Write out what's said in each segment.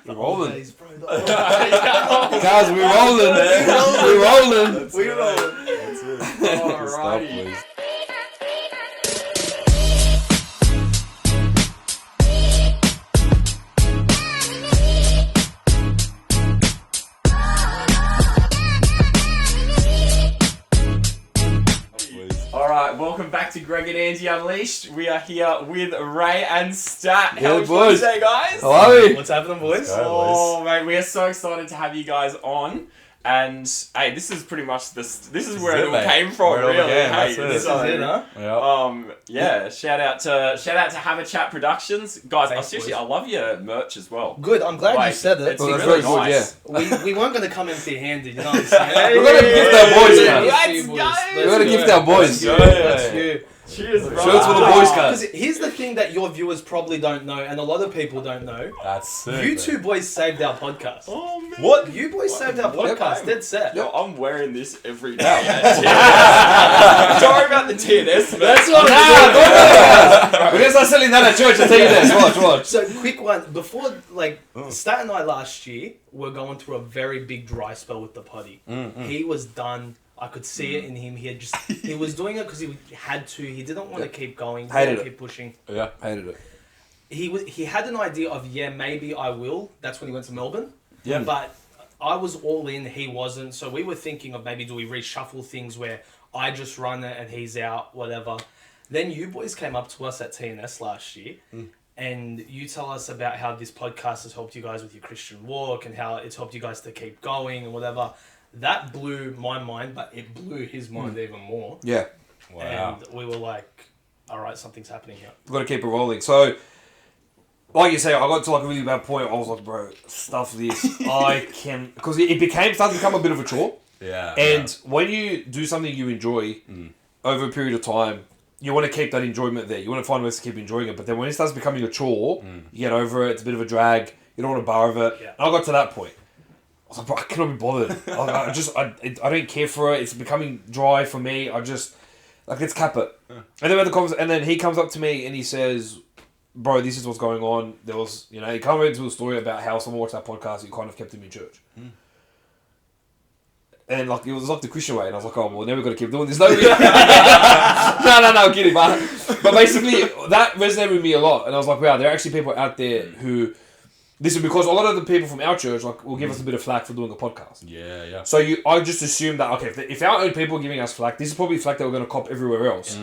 We're rolling. Guys, we're rolling. We're rolling. We're rolling. That's it. Alrighty. Alright, welcome back to Greg and Angie Unleashed. We are here with Ray and Stat. Yeah, How are boys. you today, guys? How are we? What's happening, boys? Oh, mate, we are so excited to have you guys on. And hey, this is pretty much this is where it all mate. came from, Where it all really. began, Hey, that's it. This is it, huh? Yeah. Shout out to HaveaChat Productions, guys. Thanks, Seriously, boys. I love your merch as well. Good, I'm glad you Like, said it. It's Well, that's really very good, nice. We weren't going to come empty-handed, you know what I'm saying? We're gonna gift our boys, man. Let's go. We're gonna gift our boys. Let's go. That's you. Cheers, bro. Shirts for the boys, guys. Because here's the thing that your viewers probably don't know, and a lot of people don't know. That's sick. You two boys saved our podcast. Oh, man. What? You boys saved our What? podcast, dead set. Yo, I'm wearing this every day. Sorry about the TNS, man. That's what We're gonna start selling that at church. I tell you this. Watch. So, quick one. Before, Stat and I last year were going through a very big dry spell with the potty. He was done. I could see it in him. He was doing it because he had to. He didn't want to keep going. He Hated didn't it. keep pushing. Yeah. Hated it. He had an idea of, maybe I will. That's when he went to Melbourne. Yeah. But I was all in. He wasn't. So we were thinking of maybe do we reshuffle things where I just run it and he's out, whatever. Then you boys came up to us at TNS last year. And you tell us about how this podcast has helped you guys with your Christian walk and how it's helped you guys to keep going and whatever. That blew my mind, but it blew his mind even more. Yeah. Wow. And we were like, all right, something's happening here. We've got to keep it rolling. So, like you say, I got to like a really bad point. I was like, bro, stuff this. I can... Because it started to become a bit of a chore. Yeah. And when you do something you enjoy over a period of time, you want to keep that enjoyment there. You want to find ways to keep enjoying it. But then when it starts becoming a chore, you get over it. It's a bit of a drag. You don't want to bar of it. Yeah. And I got to that point. I was like, bro, I cannot be bothered. I don't care for it. It's becoming dry for me. Let's cap it. And then we had the conversation, and then he comes up to me and he says, bro, this is what's going on. There was, he come into a story about how someone watched that podcast, you kind of kept him in church. And it was like the Christian way, and I was like, oh, well, now we've got to keep doing this. No, I'm kidding. But basically, that resonated with me a lot. And I was like, wow, there are actually people out there who... This is because a lot of the people from our church will give us a bit of flack for doing a podcast. Yeah, yeah. So I just assumed that, okay, if our own people are giving us flack, this is probably flack that we're going to cop everywhere else.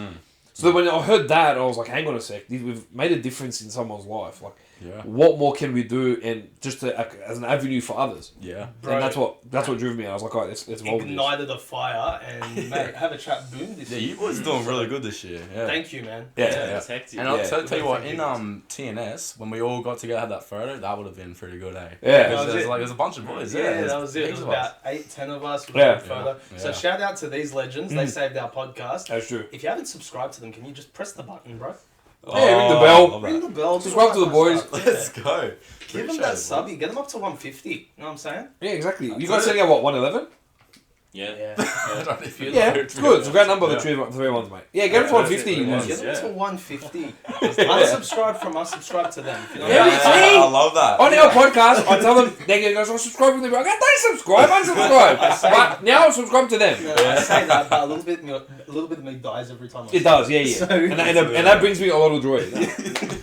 So then when I heard that, I was like, hang on a sec, we've made a difference in someone's life. What more can we do and just as an avenue for others? Yeah. Bro, And that's what drove me. I was like, all right, let's evolve this. ignited a fire and mate, have a chat boom this Yeah, year. you boys doing really good this year. Yeah. Thank you, man. Yeah. It's hectic. And I'll Yeah. tell you what, in TNS, when we all got together had that photo, that would have been pretty good, eh? Yeah. Because That was it. there's a bunch of boys. Yeah, Yeah, that was it. It heaps was of us. about 8-10 of us. We Yeah. took a photo. Yeah. So shout out to these legends. They saved our podcast. That's true. If you haven't subscribed to them, can you just press the button, bro? Yeah, ring the bell. love Ring that. the bell. Subscribe to the boys. Let's go. Give them that subby. Get them up to 150. You know what I'm saying? Yeah, exactly. You guys setting out, 111? Yeah. If you Yeah, look it's good. It's a great number, the three ones, mate. Yeah, get it to 150. Yeah, man. Get them Yeah. to 150. Unsubscribe from us. Subscribe to them. If you know Yeah, what I'm saying? I love that. On our podcast, I tell them, they go, subscribe to them. I go, don't subscribe, unsubscribe. But now subscribe to them. No, I say that, but a little bit of me dies every time. It does, yeah. So- and that brings me a lot of joy.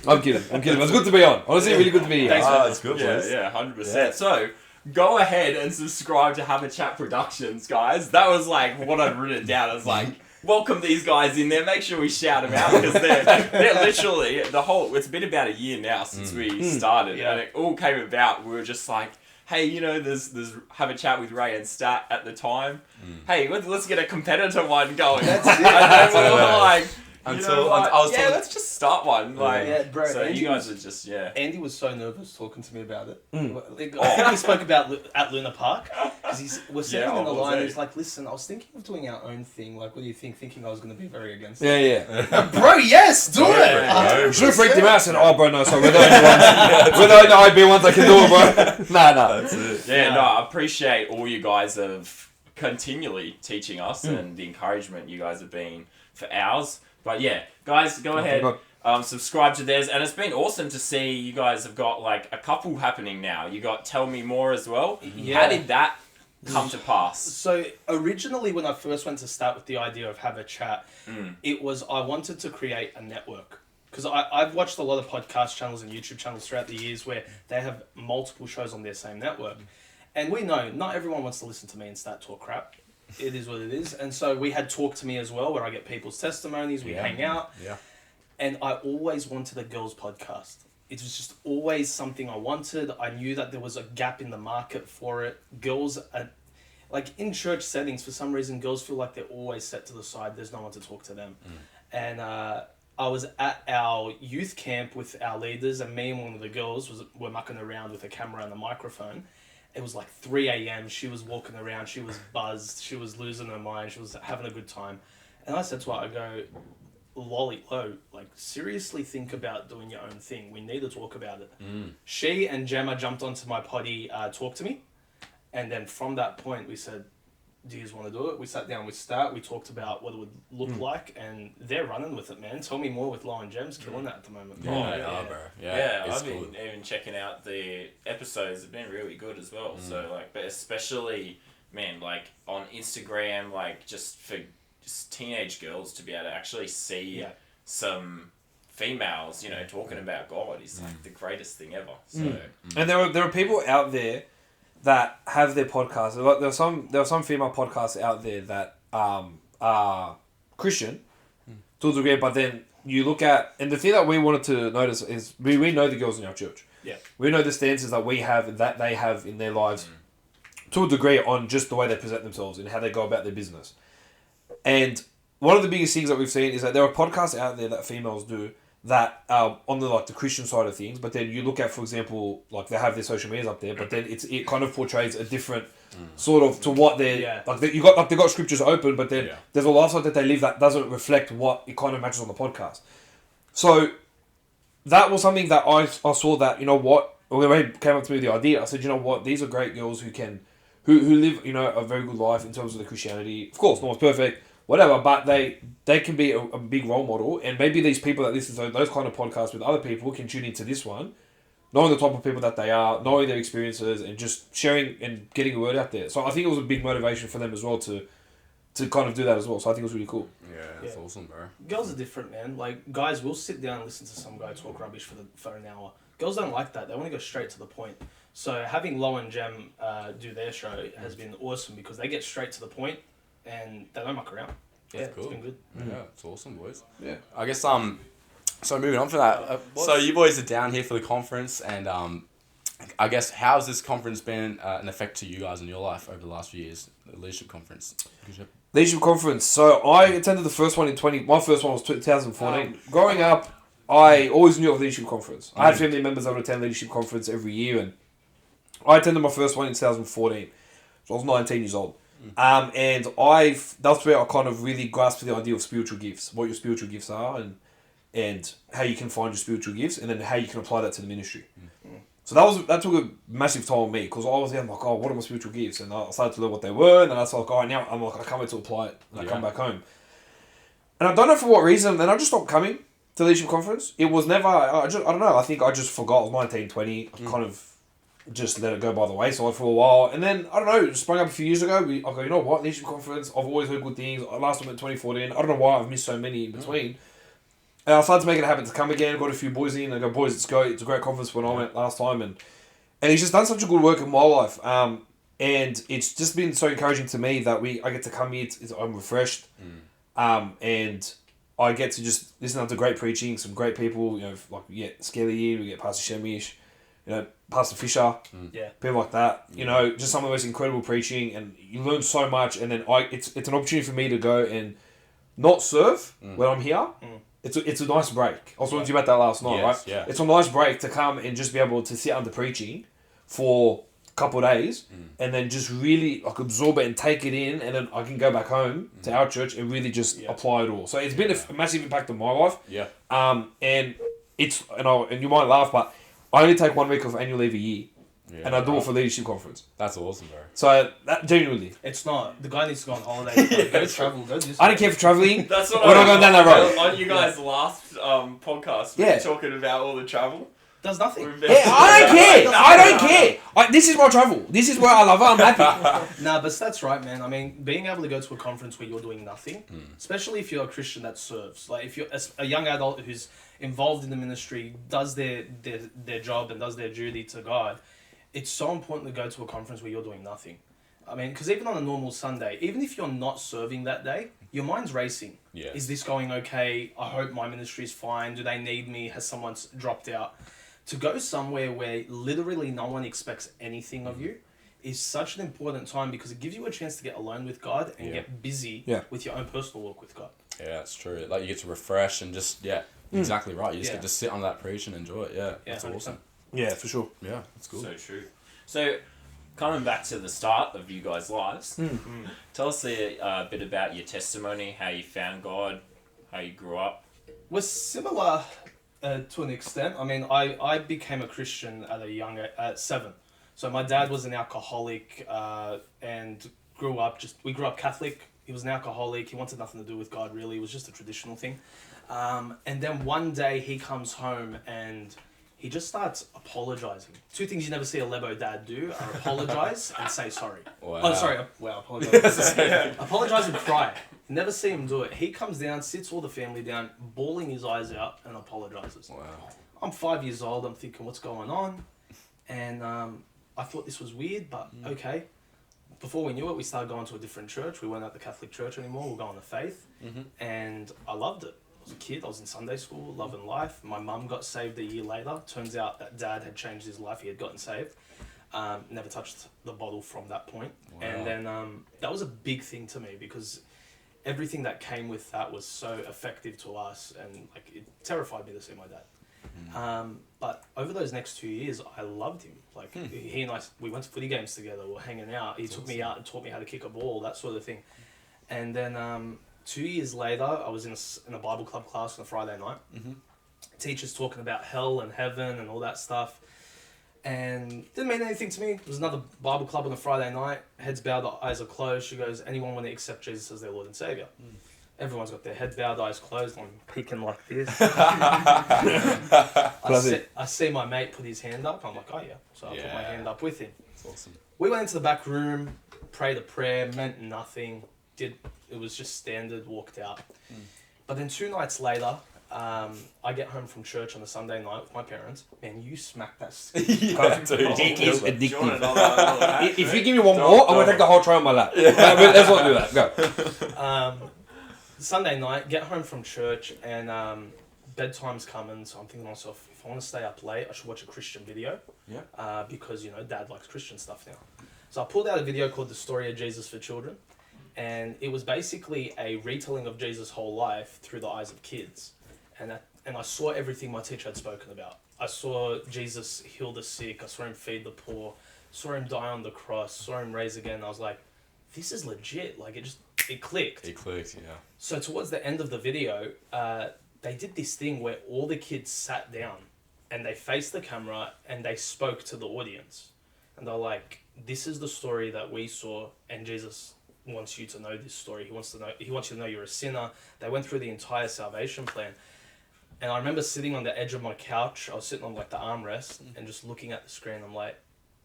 I'm kidding. It's good to be on. Honestly, really good to be here. Thanks, man. It's good, Yeah, boys. yeah, 100%. So, go ahead and subscribe to HaveaChat Productions, guys. That was like what I'd written down. I was like, welcome these guys in there. Make sure we shout them out because they're literally it's been about a year now since we started, Yeah. and it all came about. We were just like, hey, there's Have a Chat with Ray and Stat at the time. Hey, let's get a competitor one going. That's it. And then we were like, Until I was talking- let's just start one. Yeah, bro, So Andy you guys was- are just Andy was so nervous talking to me about it. I think we spoke about at Luna Park because we're sitting Yeah, in the I was line. there. He's like, "Listen, I was thinking of doing our own thing. Like, what do you think?" Thinking I was going to be very against it. Yeah. Bro, yes, do Yeah, it. bro. Should have freaked him out and said, oh, bro, no, sorry, we're the only ones. We're the only IB ones that can do it, bro. Nah. That's it. Yeah, no, I appreciate all you guys have continually teaching us and the encouragement you guys have been for ours. But yeah, guys, go ahead. subscribe to theirs, and it's been awesome to see you guys have got like a couple happening now. You got Tell Me More as well. Yeah. How did that come to pass? So originally, when I first went to start with the idea of Have a Chat, it was I wanted to create a network. Because I've watched a lot of podcast channels and YouTube channels throughout the years where they have multiple shows on their same network. And we know not everyone wants to listen to me and start talk crap. It is what it is. And so we had Talk to Me as well, where I get people's testimonies, we hang out. Yeah. And I always wanted a girls' podcast. It was just always something I wanted. I knew that there was a gap in the market for it. Girls are, like in church settings, for some reason, girls feel like they're always set to the side. There's no one to talk to them. And I was at our youth camp with our leaders, and me and one of the girls were mucking around with a camera and a microphone. It was like 3 a.m. She was walking around. She was buzzed. She was losing her mind. She was having a good time. And I said to her, I go, Lolly, like seriously think about doing your own thing. We need to talk about it. She and Gemma jumped onto my potty, Talk to Me. And then from that point, we said, do you just want to do it? We sat down with Stat, we talked about what it would look like, and they're running with it, man. Tell Me More with Low and Gem's killing that at the moment. Yeah, bro. I've been even checking out the episodes. Have been really good as well. So like, but especially, man, like on Instagram, like just for just teenage girls to be able to actually see some females, you know, talking about God is like the greatest thing ever. So And there are people out there that have their podcasts. Like there are some female podcasts out there that are Christian to a degree, but then you look at, and the thing that we wanted to notice is we know the girls in our church. Yeah. We know the stances that we have and that they have in their lives to a degree on just the way they present themselves and how they go about their business. And one of the biggest things that we've seen is that there are podcasts out there that females do that on the the Christian side of things, but then you look at, for example, like they have their social medias up there, but then it kind of portrays a different sort of to what they're they've got scriptures open, but then there's a lifestyle that they live that doesn't reflect what it kind of matches on the podcast. So that was something that I saw that, you know what, when they came up to me with the idea, I said, you know what, these are great girls who live, you know, a very good life in terms of the Christianity. Of course, no one's perfect, whatever, but they can be a big role model, and maybe these people that listen to those kind of podcasts with other people can tune into this one, knowing the type of people that they are, knowing their experiences, and just sharing and getting the word out there. So I think it was a big motivation for them as well to kind of do that as well. So I think it was really cool. Yeah, that's awesome, bro. Girls are different, man. Like, guys will sit down and listen to some guy talk rubbish for an hour. Girls don't like that. They want to go straight to the point. So having Lo and Gem do their show has been awesome because they get straight to the point and they don't muck around. That's cool. It's been good. Yeah, it's awesome, boys. Yeah. I guess so moving on from that. So you boys are down here for the conference, and I guess how's this conference been an effect to you guys in your life over the last few years? The leadership conference. Leadership conference. So I attended the first one my first one was 2014. Growing up, I always knew of leadership conference. I had family members that would attend leadership conference every year, and I attended my first one in 2014. So I was 19 years old. And that's where I kind of really grasped the idea of spiritual gifts, what your spiritual gifts are, and how you can find your spiritual gifts, and then how you can apply that to the ministry. So that took a massive toll on me, because I was like, oh, what are my spiritual gifts? And I started to learn what they were, and then I was like, all right, now I can't wait to apply it, and I come back home. And I don't know for what reason, then I just stopped coming to the leadership conference. It was never, I don't know, I think I just forgot. I was 19, 20, I kind of just let it go by the wayside for a while. And then, I don't know, it sprung up a few years ago. I go, you know what, leadership conference, I've always heard good things. Last time in 2014, I don't know why I've missed so many in between. And I started to make it happen to come again, got a few boys in, and I go, boys, let's go. It's a great conference when I went last time. And he's just done such a good work in my life. And it's just been so encouraging to me that I get to come here, I'm refreshed. And I get to just listen to great preaching, some great people, you know, like we get Skelly, we get Pastor Shemish, you know, Pastor Fisher, people like that. You know, just some of the most incredible preaching, and you learn so much. And then it's an opportunity for me to go and not serve when I'm here. It's a nice break. I was talking to you about that last night, right? Yeah. It's a nice break to come and just be able to sit under preaching for a couple of days, and then just really like absorb it and take it in, and then I can go back home to our church and really just apply it all. So it's been a massive impact on my life. Yeah. And you might laugh, but I only take 1 week of annual leave a year, Yeah, and I do it for leadership conference. That's awesome, bro. So that genuinely, It's not. The guy needs to go on holiday. Go travel. Go do I don't care for traveling. That's what We're not going down that road. On you guys' last podcast, we were talking about all the travel. Does nothing. Yeah, I don't care. I don't care. This is my travel. This is where I love it. I'm happy. Nah, but that's right, man. I mean, being able to go to a conference where you're doing nothing, especially if you're a Christian that serves, like if you're a young adult who's involved in the ministry, does their job and does their duty to God, it's so important to go to a conference where you're doing nothing. I mean, because even on a normal Sunday, even if you're not serving that day, your mind's racing. Yes. Is this going okay? I hope my ministry is fine. Do they need me? Has someone dropped out? To go somewhere where literally no one expects anything of you is such an important time because it gives you a chance to get alone with God and get busy with your own personal walk with God. Yeah, it's true. Like you get to refresh and just exactly right. You just get to sit on that preach and enjoy it. Yeah, that's 100%. awesome. Yeah, for sure. Yeah, that's cool. So true. So, coming back to the start of you guys' lives, tell us a bit about your testimony, how you found God, how you grew up. We're similar to an extent. I mean, I became a Christian at 7. So my dad was an alcoholic and we grew up Catholic. He was an alcoholic. He wanted nothing to do with God, really. It was just a traditional thing. And then one day he comes home and he just starts apologizing. 2 things you never see a Lebo dad do are apologize and say sorry. Wow. Oh, sorry. Wow, apologize. Apologize and cry. Never see him do it. He comes down, sits all the family down, bawling his eyes out and apologizes. Wow. I'm 5 years old. I'm thinking, what's going on? And I thought this was weird, but okay. Before we knew it, we started going to a different church. We weren't at the Catholic church anymore. We were going to faith. And I loved it. I was a kid. I was in Sunday school, loving life. My mum got saved a year later. Turns out that dad had changed his life. He had gotten saved. Never touched the bottle from that point. Wow. And then that was a big thing to me because everything that came with that was so effective to us, and like it terrified me to see my dad. But over those next 2 years, I loved him. Like he and I, we went to footy games together. We were hanging out. He took me out and taught me how to kick a ball, that sort of thing. And then 2 years later, I was in a Bible club class on a Friday night. Teachers talking about hell and heaven and all that stuff. And didn't mean anything to me. It was another Bible club on a Friday night. Heads bowed, the eyes are closed. She goes, anyone want to accept Jesus as their Lord and Saviour? Everyone's got their heads bowed, eyes closed. I'm peeking like this. I see my mate put his hand up. I'm like, oh yeah. So I put my hand up with him. That's awesome. We went into the back room, prayed a prayer, meant nothing. It was just standard, walked out. But then 2 nights later, I get home from church on a Sunday night with my parents, and you smack that. It is addictive. If you give me one more, I'm going to take the whole tray on my lap. Let's not do that. Go. Sunday night, get home from church, and bedtime's coming, so I'm thinking to myself, if I want to stay up late, I should watch a Christian video. Because, Dad likes Christian stuff now. So I pulled out a video called The Story of Jesus for Children, and it was basically a retelling of Jesus' whole life through the eyes of kids. And I saw everything my teacher had spoken about. I saw Jesus heal the sick. I saw him feed the poor. Saw him die on the cross. Saw him raise again. I was like, this is legit. Like, it clicked. It clicked, yeah. So towards the end of the video, they did this thing where all the kids sat down and they faced the camera and they spoke to the audience. And they're like, this is the story that we saw, and Jesus wants you to know this story. He wants you to know you're a sinner. They went through the entire salvation plan. And I remember sitting on the edge of my couch. I was sitting on like the armrest and just looking at the screen. I'm like,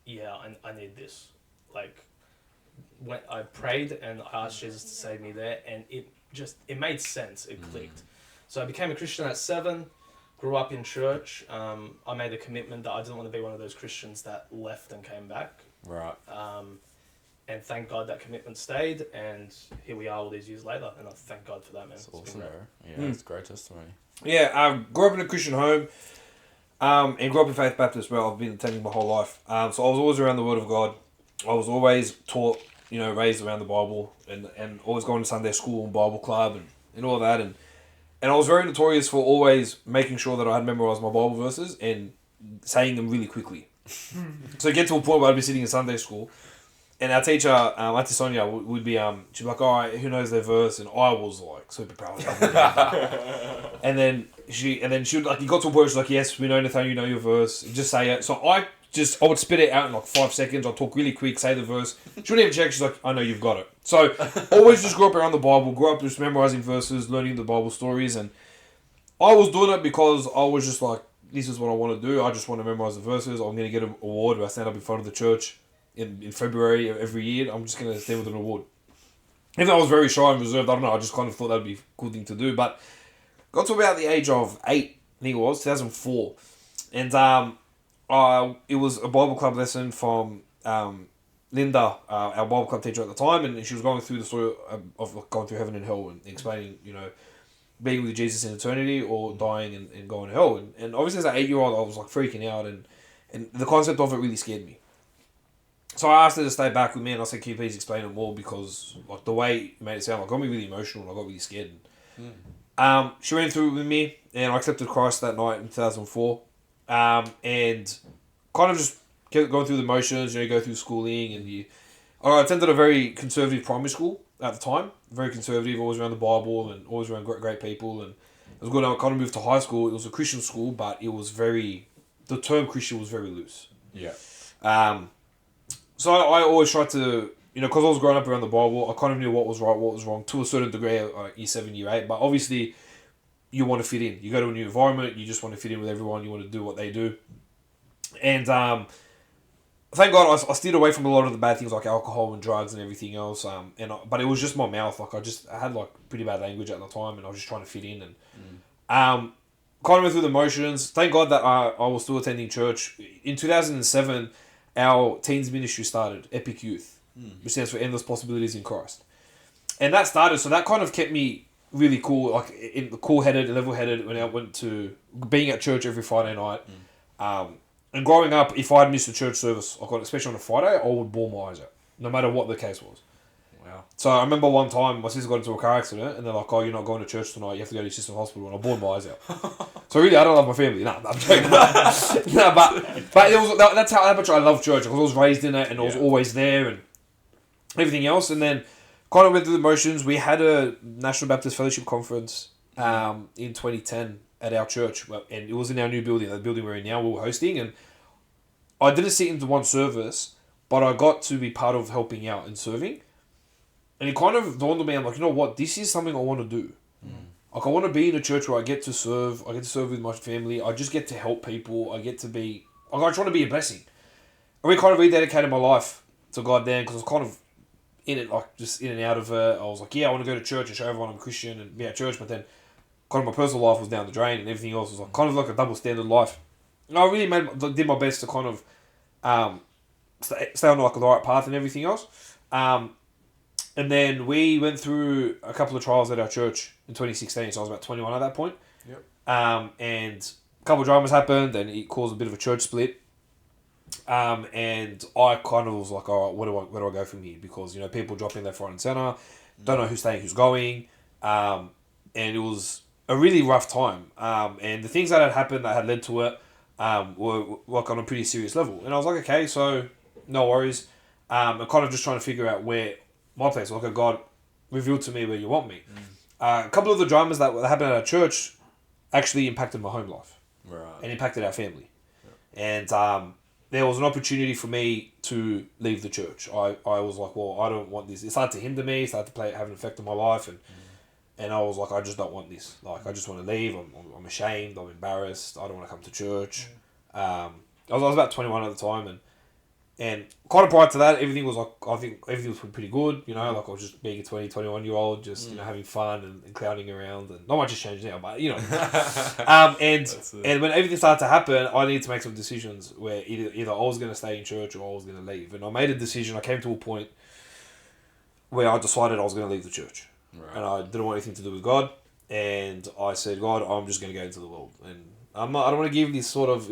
yeah, I need this. Like, when I prayed and I asked Jesus to save me there, and it made sense. It clicked. So I became a Christian at 7, grew up in church. I made a commitment that I didn't want to be one of those Christians that left and came back. Right. And thank God that commitment stayed, and here we are all these years later, and I thank God for that, man. That's awesome, bro. Yeah, it's a great testimony. Yeah, I grew up in a Christian home, and grew up in Faith Baptist, where I've been attending my whole life. So I was always around the Word of God. I was always taught, raised around the Bible, and always going to Sunday school and Bible club and all that. And I was very notorious for always making sure that I had memorized my Bible verses and saying them really quickly. So it get to a point where I'd be sitting in Sunday school, and our teacher, Auntie Sonia, would be, she'd be like, all right, who knows their verse? And I was like, super proud. and then she would, like, it got to a point where she's like, yes, we know, Nathaniel, you know your verse. Just say it. So I I would spit it out in like 5 seconds. I'd talk really quick, say the verse. She wouldn't even check. She's like, I know you've got it. So always just grew up around the Bible, grew up just memorizing verses, learning the Bible stories. And I was doing it because I was just like, this is what I want to do. I just want to memorize the verses. I'm going to get an award where I stand up in front of the church in February of every year. I'm just going to stand with an award. Even though I was very shy and reserved, I don't know, I just kind of thought that would be a cool thing to do. But got to about the age of 8, I think it was, 2004. And it was a Bible club lesson from Linda, our Bible club teacher at the time, and she was going through the story of going through heaven and hell and explaining, being with Jesus in eternity or dying and going to hell. And obviously as an 8-year-old, I was like freaking out and the concept of it really scared me. So I asked her to stay back with me, and I said, can you please explain it more, because like the way it made it sound, like, got me really emotional, and I got really scared. She went through it with me, and I accepted Christ that night in 2004. And kind of just kept going through the motions, go through schooling, and I attended a very conservative primary school at the time, very conservative, always around the Bible, and always around great people, and it was good. I kind of moved to high school. It was a Christian school, but it was the term Christian was very loose. Yeah. So I always tried to, because I was growing up around the Bible, I kind of knew what was right, what was wrong, to a certain degree, year 7, year 8. But obviously, you want to fit in. You go to a new environment, you just want to fit in with everyone, you want to do what they do. And thank God I steered away from a lot of the bad things like alcohol and drugs and everything else. But it was just my mouth. Like I had like pretty bad language at the time, and I was just trying to fit in. And kind of went through the motions. Thank God that I was still attending church. In 2007, our teens ministry started, Epic Youth, which stands for Endless Possibilities in Christ. And that started, so that kind of kept me really cool, like cool-headed, level-headed when I went to being at church every Friday night. And growing up, if I had missed a church service, especially on a Friday, I would bawl my eyes out, no matter what the case was. Wow. So I remember one time my sister got into a car accident, and they're like, "Oh, you're not going to church tonight. You have to go to your sister's hospital." And I bawled my eyes out. So really, I don't love my family. No, I'm joking. No, but that's how much I love church, because I was raised in it, and I was always there, and everything else. And then kind of went through the motions. We had a National Baptist Fellowship Conference in 2010 at our church, and it was in our new building, the building we're in now. We were hosting, and I didn't sit into one service, but I got to be part of helping out and serving. And it kind of dawned on me, I'm like, you know what, this is something I want to do. Like, I want to be in a church where I get to serve with my family, I just get to help people, I get to be, I just want to be a blessing. And we kind of rededicated my life to God then, because I was kind of in it, like, just in and out of it. I was like, I want to go to church and show everyone I'm a Christian and be at church, but then kind of my personal life was down the drain, and everything else was like kind of like a double standard life. And I really did my best to kind of stay on like the right path and everything else. And then we went through a couple of trials at our church in 2016, so I was about 21 at that point. Yep. And a couple of dramas happened, and it caused a bit of a church split. And I kind of was like, all right, where do I go from here? Because, people dropping left, right, and centre, don't know who's staying, who's going. And it was a really rough time. And the things that had happened that had led to it were like on a pretty serious level. And I was like, okay, so no worries. I'm kind of just trying to figure out where my place. Like, God, reveal to me where you want me. A couple of the dramas that happened at our church actually impacted my home life. Right. And impacted our family. Yep. And there was an opportunity for me to leave the church. I was like, well, I don't want this. It started to hinder me. It started to have an effect on my life. And I was like, I just don't want this. Like, I just want to leave. I'm ashamed. I'm embarrassed. I don't want to come to church. I was about 21 at the time, and kind of prior to that, everything was like, I think everything was pretty good. Like, I was just being a 21-year-old, just having fun and clowning around, and not much has changed now, but and when everything started to happen, I needed to make some decisions where either I was going to stay in church or I was going to leave. And I made a decision. I came to a point where I decided I was going to leave the church. Right. And I didn't want anything to do with God. And I said, God, I'm just going to go into the world. And I don't want to give this sort of,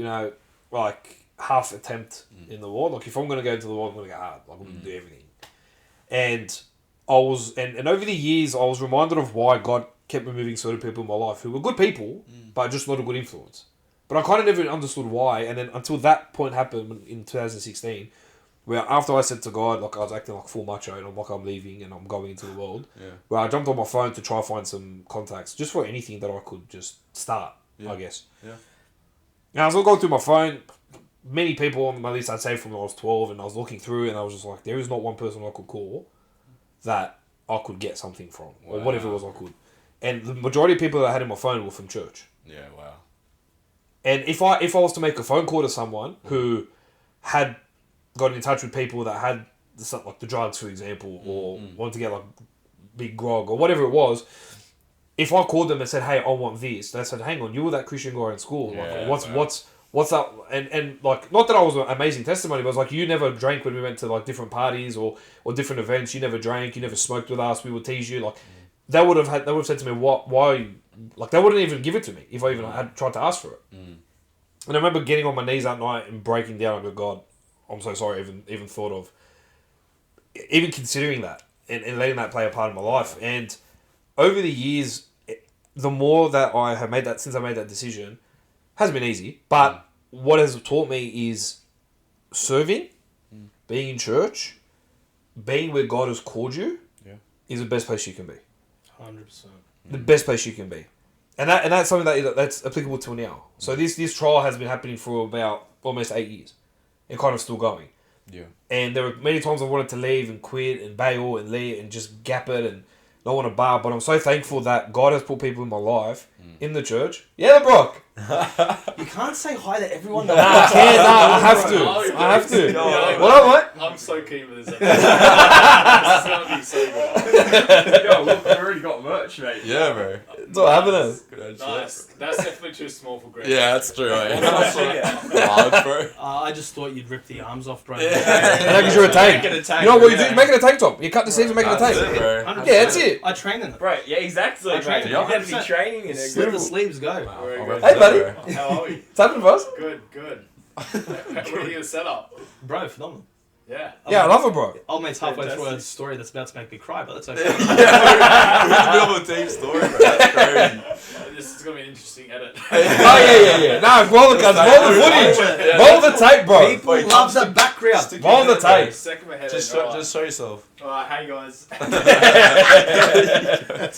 like half attempt in the world. Like, if I'm going to go into the world, I'm going to go hard. Like, I'm going to do everything. And I was, and over the years, I was reminded of why God kept removing certain people in my life who were good people, but just not a good influence. But I kind of never understood why. And then until that point happened in 2016, where after I said to God, like, I was acting like full macho, and I'm like, I'm leaving and I'm going into the world. Yeah. Where I jumped on my phone to try find some contacts, just for anything that I could just start, I guess. Yeah. Now, I was going through my phone, many people on my list I'd say from when I was 12, and I was looking through, and I was just like, there is not one person I could call that I could get something from, or whatever it was I could. And the majority of people that I had in my phone were from church. Yeah, wow. And if I was to make a phone call to someone who had gotten in touch with people that had like the drugs, for example, or wanted to get like big grog or whatever it was, if I called them and said, "Hey, I want this," they said, "Hang on, you were that Christian guy in school. Yeah, like, what's up?" And like, not that I was an amazing testimony, but it was like, you never drank when we went to like different parties or different events. You never drank. You never smoked with us. We would tease you. Like, they would have said to me, why? Like, they wouldn't even give it to me if I even had tried to ask for it. And I remember getting on my knees that night and breaking down and go, "God, I'm so sorry." Even thought of, even considering that and letting that play a part in my life. And over the years, the more that I have made that, since I made that decision, hasn't been easy. But what has taught me is serving, being in church, being where God has called you, is the best place you can be. 100%. The best place you can be. And that's something that's applicable to now. So this trial has been happening for about almost 8 years. And kind of still going. Yeah. And there were many times I wanted to leave and quit and bail and leave and just gap it and not want to bar. But I'm so thankful that God has put people in my life, in the church. Yeah, Brock. You can't say hi to everyone. I can't. No, I have to. I have to. What up, mate? I'm so keen for this episode. This is going to be so good. Yo, look, we've already got merch, mate. Yeah, bro. It's all happening. Nice. That's definitely too small for Greg. Yeah, that's true. Large, bro. I just thought you'd rip the arms off, bro. And that gives you a tank. Make it a tank. You know what you do? You make it a tank top. You cut the sleeves and make it a That's tank. it, bro. 100%. Yeah, that's it. I train in it. Right, yeah, exactly. I trained Mate. it. You better be training in it. Slit the sleeves, go. Very I'll good. rep Hey, that, buddy. bro. How are we? It's happening for us. Good, good. What are you set up? Bro, phenomenal. Yeah. Yeah, I love it, bro. Old mate's halfway through a Fantastic. story that's about to make me cry, but that's okay. We're in the middle of a team story, bro. That's crazy. This is going to be an interesting edit. Oh, yeah. No, roll the footage. Roll the tape, bro. People Wait, love the background. Roll the tape. Second my head. Just show yourself. Alright, hey guys. That's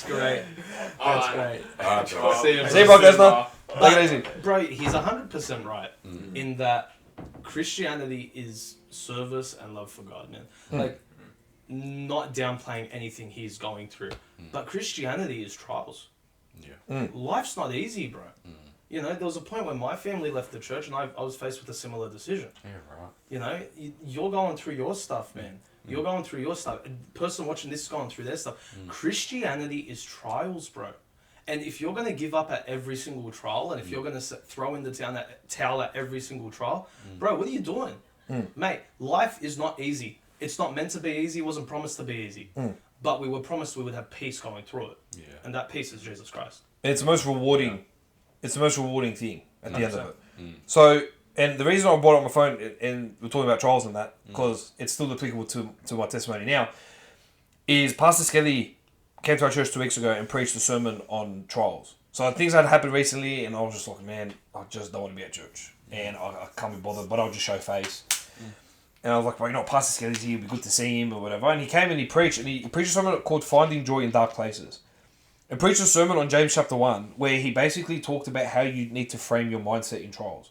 great. That's Alright. great. Alright, bro. See you, See you, Brock Lesnar. Take it easy. Bro, he's 100% right in that Christianity is service and love for God, man. Like, not downplaying anything he's going through, but Christianity is trials. Yeah. Life's not easy, bro. You know, there was a point when my family left the church and I was faced with a similar decision. Yeah, right. You know, you're going through your stuff, man. You're going through your stuff. A person watching this is going through their stuff. Christianity is trials, bro. And if you're going to give up at every single trial, and if you're going to throw in the towel at every single trial, bro, what are you doing? Mate, life is not easy. It's not meant to be easy. It wasn't promised to be easy. But we were promised we would have peace going through it. Yeah. And that peace is Jesus Christ. And it's the most rewarding. It's the most rewarding thing at the end of it. So, and the reason I brought up my phone and we're talking about trials and that, because it's still applicable to my testimony now, is Pastor Skelly came to our church 2 weeks ago and preached a sermon on trials. So things had happened recently, and I was just like, man, I just don't want to be at church, and I can't be bothered, but I'll just show face. And I was like, well, you know, Pastor Skelly's here, it'd be good to see him or whatever. And he came and he preached a sermon called Finding Joy in Dark Places. And preached a sermon on James chapter 1, where he basically talked about how you need to frame your mindset in trials.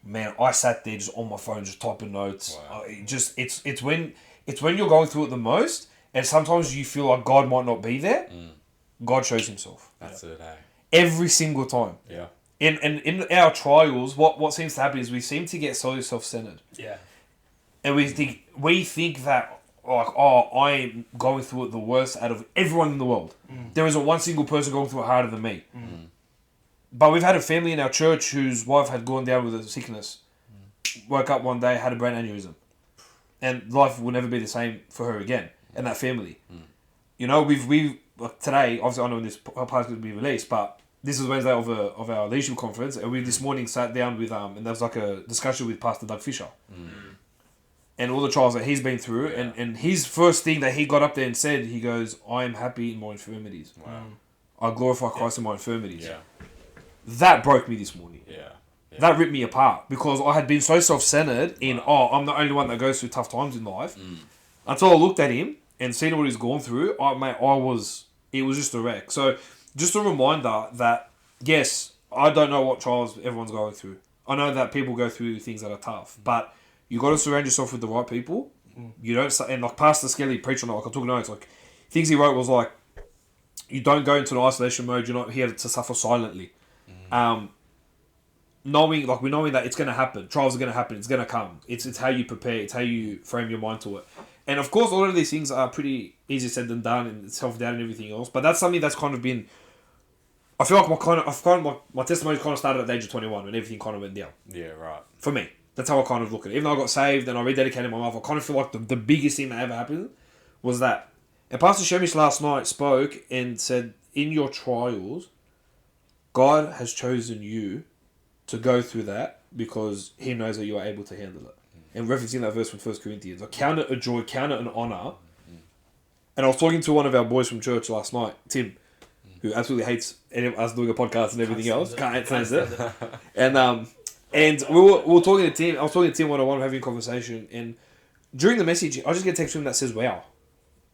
Man, I sat there just on my phone, just typing notes. Wow. It's when you're going through it the most, and sometimes you feel like God might not be there. God shows himself. That's it, hey. Every single time. Yeah. In our trials, what seems to happen is we seem to get so self-centered. Yeah. And we think that, like, oh, I'm going through it the worst out of everyone in the world. There isn't one single person going through it harder than me. But we've had a family in our church whose wife had gone down with a sickness. Woke up one day, had a brain aneurysm. And life will never be the same for her again. And that family. You know, we've like today, obviously I know when this podcast is going to be released, but this is Wednesday of our leadership conference, and we this morning sat down with, and there was like a discussion with Pastor Doug Fisher. And all the trials that he's been through, and his first thing that he got up there and said, he goes, I am happy in my infirmities. Wow. I glorify Christ in my infirmities. Yeah. That broke me this morning. Yeah. That ripped me apart, because I had been so self-centered in, I'm the only one that goes through tough times in life. Until I looked at him and seen what he's gone through, it was just a wreck. So, just a reminder that, yes, I don't know what trials everyone's going through. I know that people go through things that are tough, but you got to surround yourself with the right people. You don't, and like Pastor Skelly preached on it, like I took notes, like things he wrote was like, you don't go into an isolation mode. You're not here to suffer silently. Knowing that it's going to happen, trials are going to happen, it's going to come. It's how you prepare, it's how you frame your mind to it. And of course, a lot of these things are pretty easy said than done, and self-doubt and everything else. But that's something that's kind of been. I feel like my testimony kind of started at the age of 21 when everything kind of went down. Yeah, right. For me, that's how I kind of look at it. Even though I got saved and I rededicated my life, I kind of feel like the biggest thing that ever happened was that. And Pastor Shemish last night spoke and said, in your trials, God has chosen you to go through that because He knows that you are able to handle it. And referencing that verse from 1 Corinthians, I count it a joy, count it an honour. And I was talking to one of our boys from church last night, Tim, who absolutely hates any of us doing a podcast and everything else. Can't stand it. And we were talking to Tim. I was talking to Tim one-on-one, having a conversation. And during the message, I just get a text from him that says, wow.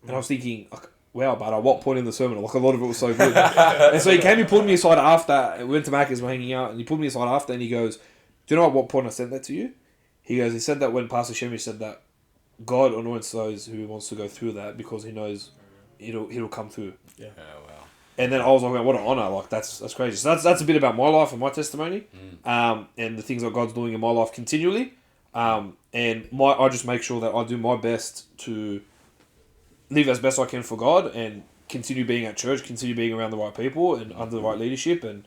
And I was thinking, like, wow, but at what point in the sermon? Like, a lot of it was so good. And so he came and pulled me aside after. We went to Macca's, we're hanging out. And he pulled me aside after and he goes, do you know at what point I said that to you? He said that when Pastor Shemish said that God anoints those who wants to go through that because He knows he'll come through. Yeah. Oh, wow. And then I was like, man, what an honour. Like, that's crazy. So that's a bit about my life and my testimony. And the things that God's doing in my life continually. And I just make sure that I do my best to live as best I can for God and continue being at church, continue being around the right people and under the right leadership and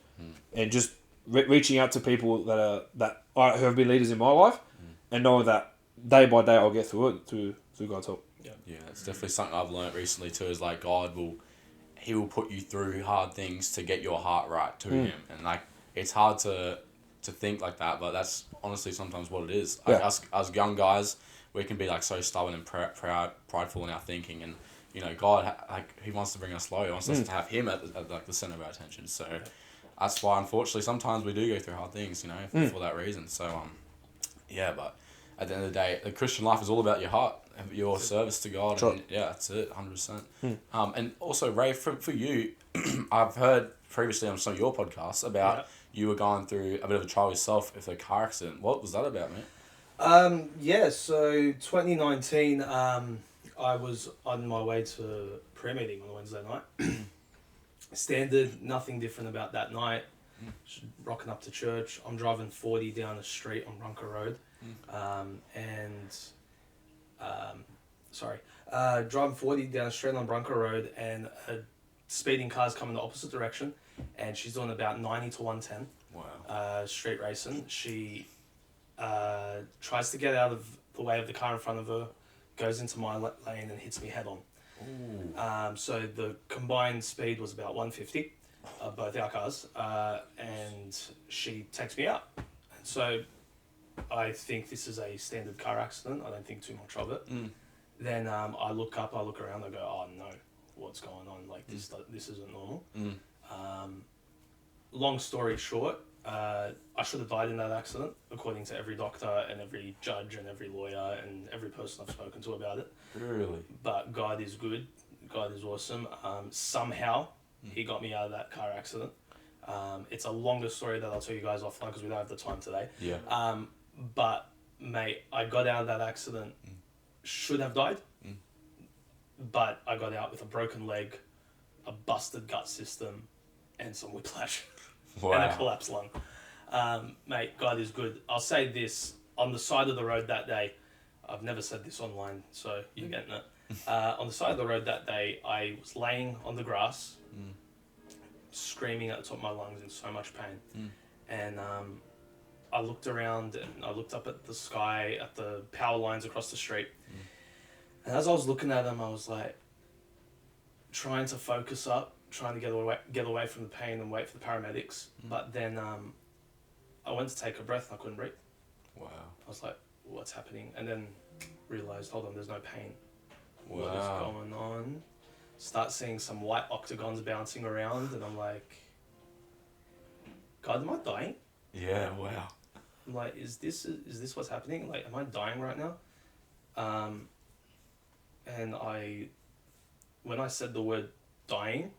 just reaching out to people who have been leaders in my life and knowing that day by day I'll get through it through God's help. Yeah, it's definitely something I've learnt recently too, is like He will put you through hard things to get your heart right to Him. And like, it's hard to think like that, but that's honestly sometimes what it is. Like, us young guys, we can be like so stubborn and prideful in our thinking, and you know, God, like, He wants to bring us low. He wants us to have Him at like the center of our attention. So that's why, unfortunately, sometimes we do go through hard things, you know, for that reason. So yeah, but at the end of the day, the Christian life is all about your heart, your service to God, and yeah, that's it, 100%. And also, Ray, for you, I've heard previously on some of your podcasts about you were going through a bit of a trial yourself with a car accident. What was that about, mate? So 2019, I was on my way to prayer meeting on a Wednesday night. Standard, nothing different about that night. Rocking up to church. I'm driving 40 down the street on Brunker Road. Driving 40 down the street on Brunker Road, and a speeding car's coming the opposite direction, and she's doing about 90 to 110. Wow. Street racing. She tries to get out of the way of the car in front of her, goes into my lane and hits me head on. So the combined speed was about 150 of both our cars, and she takes me out. And so I think this is a standard car accident. I don't think too much of it. Then I look around, I go, oh no, what's going on? Like, this isn't normal. Long story short, I should have died in that accident, according to every doctor and every judge and every lawyer and every person I've spoken to about it. Really? But God is good. God is awesome. Somehow, He got me out of that car accident. It's a longer story that I'll tell you guys offline because we don't have the time today. Yeah. But, mate, I got out of that accident, should have died, but I got out with a broken leg, a busted gut system, and some whiplash. Wow. And a collapsed lung. Mate, God is good. I'll say this, on the side of the road that day, I've never said this online, so you're getting it. On the side of the road that day, I was laying on the grass, screaming at the top of my lungs in so much pain. And I looked around and I looked up at the sky, at the power lines across the street. And as I was looking at them, I was like, trying to focus up, trying to get away from the pain and wait for the paramedics. But then I went to take a breath and I couldn't breathe. Wow. I was like, what's happening? And then realised, hold on, there's no pain. Wow. What is going on? Start seeing some white octagons bouncing around, and I'm like, God, am I dying? Yeah, wow. I'm like, is this what's happening? Like, am I dying right now? And when I said the word dying,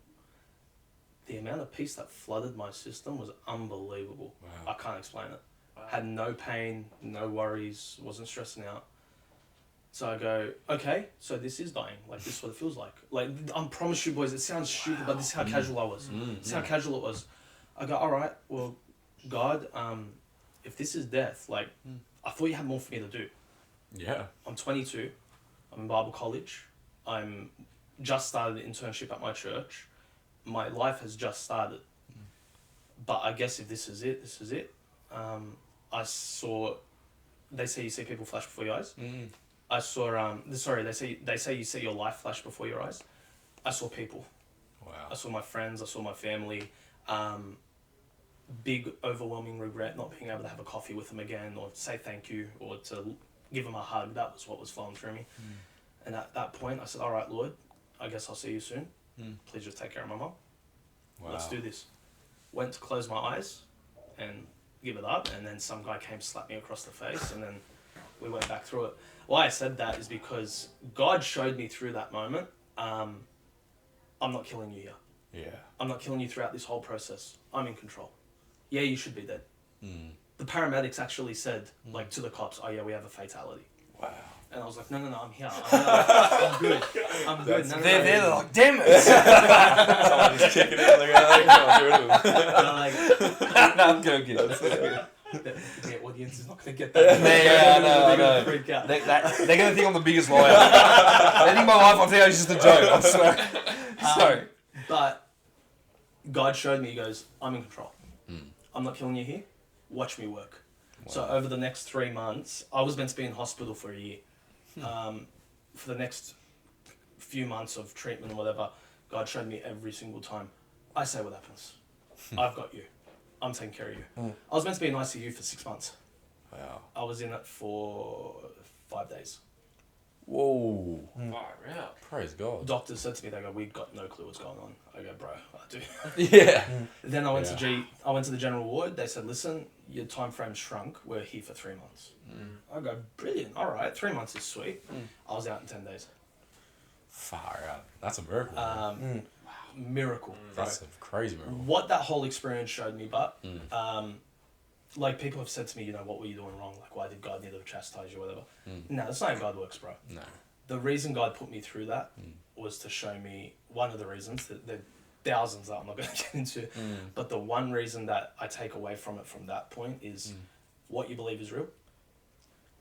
the amount of peace that flooded my system was unbelievable. Wow. I can't explain it. Had no pain, no worries, wasn't stressing out. So I go, okay, so this is dying. Like, this is what it feels like. Like, I promise you, boys, it sounds stupid, but this is how casual I was. This is how casual it was. I go, all right, well, God, if this is death, like, I thought you had more for me to do. Yeah. I'm 22. I'm in Bible college. I'm just started an internship at my church. My life has just started. But I guess if this is it, this is it. I saw, they say you see people flash before your eyes. I saw, they say you see your life flash before your eyes. I saw people. Wow. I saw my friends, I saw my family. Big, overwhelming regret not being able to have a coffee with them again or say thank you or to give them a hug. That was what was flowing through me. And at that point, I said, all right, Lord, I guess I'll see you soon. Please just take care of my mum. Wow. Let's do this. Went to close my eyes and give it up, and then some guy came, slapped me across the face, and then we went back through it. Why I said that is because God showed me through that moment, I'm not killing you here. Yeah. I'm not killing you throughout this whole process. I'm in control. Yeah, you should be dead. The paramedics actually said, like, to the cops, oh yeah, we have a fatality. Wow. And I was like, no, I'm here. I'm good. I'm good. No, They're like, damn it! Someone just kicking it. Like, like, No, I'm joking. the audience is not going to get that. Yeah, I They're know. gonna freak out. They're going to think I'm the biggest liar. They think my life on TV is just a joke, I swear. Sorry. But God showed me, he goes, I'm in control. I'm not killing you here. Watch me work. Wow. So over the next 3 months, I was meant to be in hospital for a year. For the next few months of treatment or whatever, God showed me every single time, I say what happens. I've got you. I'm taking care of you. I was meant to be in ICU for 6 months. Wow. I was in it for 5 days. Whoa. Far out. Praise God. Doctors said to me, they go, we've got no clue what's going on. I go, bro, I do. Yeah. Then I went to the general ward. They said, listen, your time frame shrunk. We're here for 3 months. I go, brilliant. All right, 3 months is sweet. I was out in 10 days. Far out. That's a miracle. Miracle. That's a crazy miracle. What that whole experience showed me, but like people have said to me, you know, what were you doing wrong? Like, why did God need to chastise you or whatever? No, that's not how God works, bro. No. The reason God put me through that was to show me, one of the reasons, that there are thousands that I'm not going to get into, but the one reason that I take away from it from that point is what you believe is real,